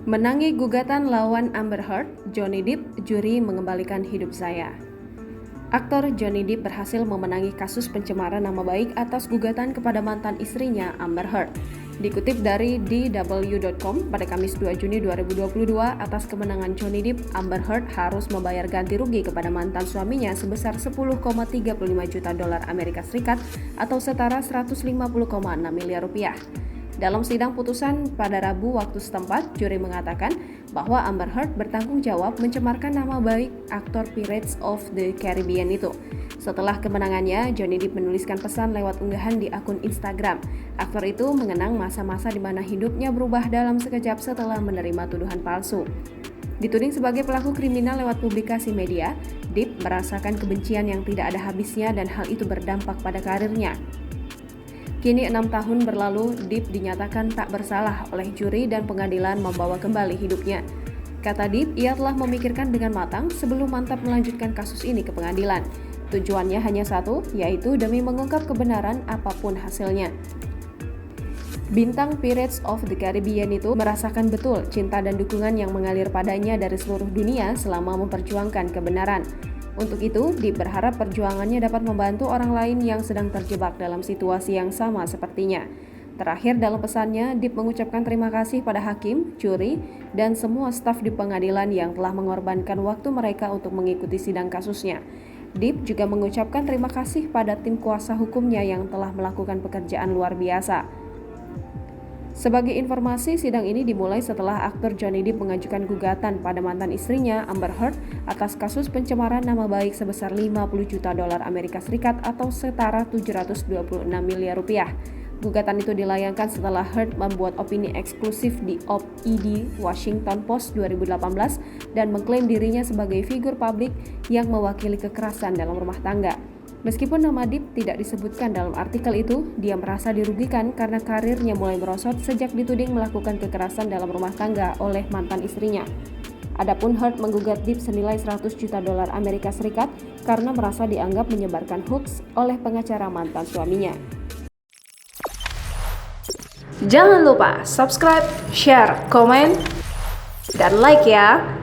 Menangi gugatan lawan Amber Heard, Johnny Depp, juri mengembalikan hidup saya. Aktor Johnny Depp berhasil memenangi kasus pencemaran nama baik atas gugatan kepada mantan istrinya Amber Heard. Dikutip dari DW.com pada Kamis 2 Juni 2022, atas kemenangan Johnny Depp, Amber Heard harus membayar ganti rugi kepada mantan suaminya sebesar 10,35 juta dolar Amerika Serikat atau setara 150,6 miliar rupiah. Dalam sidang putusan pada Rabu waktu setempat, juri mengatakan bahwa Amber Heard bertanggung jawab mencemarkan nama baik aktor Pirates of the Caribbean itu. Setelah kemenangannya, Johnny Depp menuliskan pesan lewat unggahan di akun Instagram. Aktor itu mengenang masa-masa di mana hidupnya berubah dalam sekejap setelah menerima tuduhan palsu. Dituding sebagai pelaku kriminal lewat publikasi media, Depp merasakan kebencian yang tidak ada habisnya dan hal itu berdampak pada karirnya. Kini 6 tahun berlalu, Depp dinyatakan tak bersalah oleh juri dan pengadilan membawa kembali hidupnya. Kata Depp, ia telah memikirkan dengan matang sebelum mantap melanjutkan kasus ini ke pengadilan. Tujuannya hanya satu, yaitu demi mengungkap kebenaran apapun hasilnya. Bintang Pirates of the Caribbean itu merasakan betul cinta dan dukungan yang mengalir padanya dari seluruh dunia selama memperjuangkan kebenaran. Untuk itu, Depp berharap perjuangannya dapat membantu orang lain yang sedang terjebak dalam situasi yang sama sepertinya. Terakhir dalam pesannya, Depp mengucapkan terima kasih pada hakim, juri, dan semua staf di pengadilan yang telah mengorbankan waktu mereka untuk mengikuti sidang kasusnya. Depp juga mengucapkan terima kasih pada tim kuasa hukumnya yang telah melakukan pekerjaan luar biasa. Sebagai informasi, sidang ini dimulai setelah aktor Johnny Depp mengajukan gugatan pada mantan istrinya Amber Heard atas kasus pencemaran nama baik sebesar 50 juta dolar Amerika Serikat atau setara 726 miliar rupiah. Gugatan itu dilayangkan setelah Heard membuat opini eksklusif di Op-Ed Washington Post 2018 dan mengklaim dirinya sebagai figur publik yang mewakili kekerasan dalam rumah tangga. Meskipun nama Depp tidak disebutkan dalam artikel itu, dia merasa dirugikan karena karirnya mulai merosot sejak dituding melakukan kekerasan dalam rumah tangga oleh mantan istrinya. Adapun Heard menggugat Depp senilai 100 juta dolar Amerika Serikat karena merasa dianggap menyebarkan hoax oleh pengacara mantan suaminya. Jangan lupa subscribe, share, komen, dan like ya!